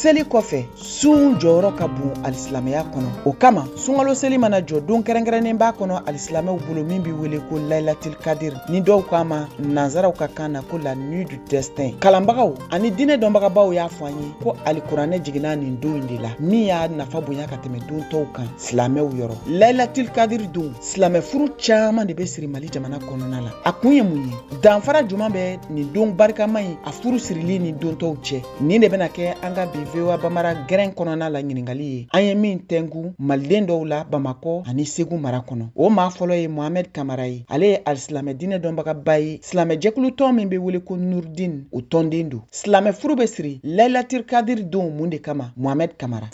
seli kɔfɛ sun jɔyɔrɔ ka bon alisilamɛya kɔnɔ. O kama sunkalo seli mana jɔ don kɛrɛnkɛrɛnnen b'a kɔnɔ alisilamɛw bolo min bi wele ko Laylatul Qadr, ni dɔw k'a ma nanzaraw ka kan na ko la nuit du destin. Kalanbagaw ani diinɛ dɔnbagabaw y'a fɔ an ye ko alikuranɛ jiginna nin don in de la min y'a nafa bonya ka tɛmɛ don tɔw kan silamɛw yɔrɔ. Laylatul Qadr don silamɛ furu caman de bɛ siri Mali jamana kɔnɔna la. A kun ye mun ye? Danfara juman bɛ nin don barikama in a furu sirili ni don tɔw cɛ? Nin de bɛna kɛ an ka bi VOA Bambara gɛrɛn kɔnɔna la ɲininkali ye. An ye min tɛngu maliden dɔw la Bamakɔ ani Segu mara kɔnɔ. O maa fɔlɔ ye Mohamed Kamara ye. Ale ye alisilamɛ diinɛ dɔnbagaba ye. Silamɛ jɛkulu tɔn min bɛ wele ko Nurudine o tɔnden don. Silamɛ furu bɛ siri Laylatul Qadr don mun de kama? Mohamed Kamara.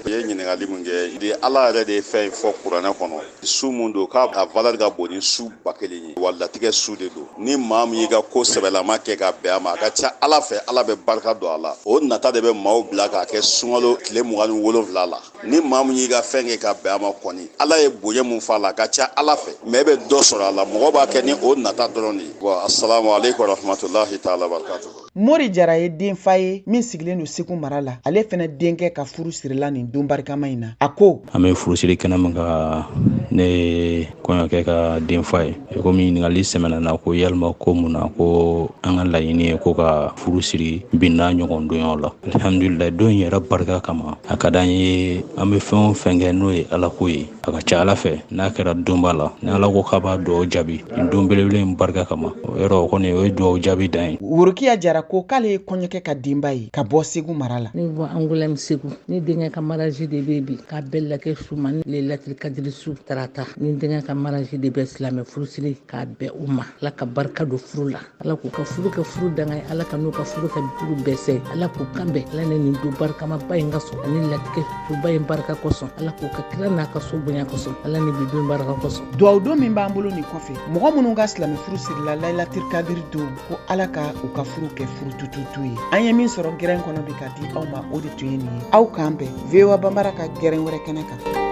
Ye ɲininkali mun kɛ de Ala yɛrɛ de ye fɛn fɔ kuranɛ kɔnɔ su mun don k'a valeur ka bon ni su 1000 ye wa latigɛ su de don. Ni maa min y'i ka ko sɛbɛlama kɛ ka bɛn a ma a ka ca Ala fɛ Ala bɛ barika don a la. O nata de bɛ maaw bila k'a kɛ sunkalo tile 27 la. Ni maa min y'i ka fɛn kɛ ka bɛn a ma kɔni Ala ye bonya mun f'a la a ka ca Ala fɛ mais bɛ dɔ sɔrɔ a la mɔgɔ b'a kɛ ni o nata dɔrɔn de ye. Wa assalamu alaikum wa rahmatullahi ta'ala wa barakatuh. Mori Jara ye denfa ye min sigilen don Segu mara la. Ale fɛnɛ denkɛ ka furu sirila nin don barikama in na. A ko an bɛ furusiri kɛnɛ min ka ne kɔɲɔkɛ ka denfa ye. Komi ɲininkali sɛmɛna na ko yalima ko mun na ko an ka laɲini ye ko ka furusiri bin n'a ɲɔgɔn donyaw la. Alhamdulillah don yɛrɛ barika kama a ka d'an ye an bɛ fɛn o fɛn kɛ n'o ye Ala ko ye. A ka ca Ala fɛ n'a kɛra donba la ni Ala ko k'a b'a dugawu jaabi nin don belebele in barika kama o yɔrɔ kɔni o ye dugawu jaabi dan ye. Worokiya Jara ko k'ale ye kɔɲɔkɛ ka denba ye ka bɔ Segu mara la. Ne bɔ Angoulême Segu ne denkɛ ka mariage de bɛ bi k'a bɛɛ lakɛ suma ni Laylatul Qadr su tarata ni denkɛ ka mariage de bɛ silamɛ furusiri k'a bɛn u ma. Ala ka barika don furu la Ala k'u ka furu kɛ furu danga ye Ala ka n'u ka furu kɛ furu bɛsɛ Ala k'u kanbɛn Ala ni nin don barikamaba in ka sɔn ani latigɛ suba in barika kosɔn Ala k'u ka kira n'a ka so bonya kosɔn Ala ni bi don barika kosɔn. Duwawu don min b'an bolo nin kɔfɛ mɔgɔ minnu ka silamɛ furu sirila Laylatul Qadr don ko Ala ka u ka furu kɛ furu tututu ye. An ye min sɔrɔ gɛrɛn kɔnɔ bi ka di aw ma o de tun ye nin ye. Aw k'an bɛn VOA Bambara ka gɛrɛn wɛrɛ kɛnɛ kan.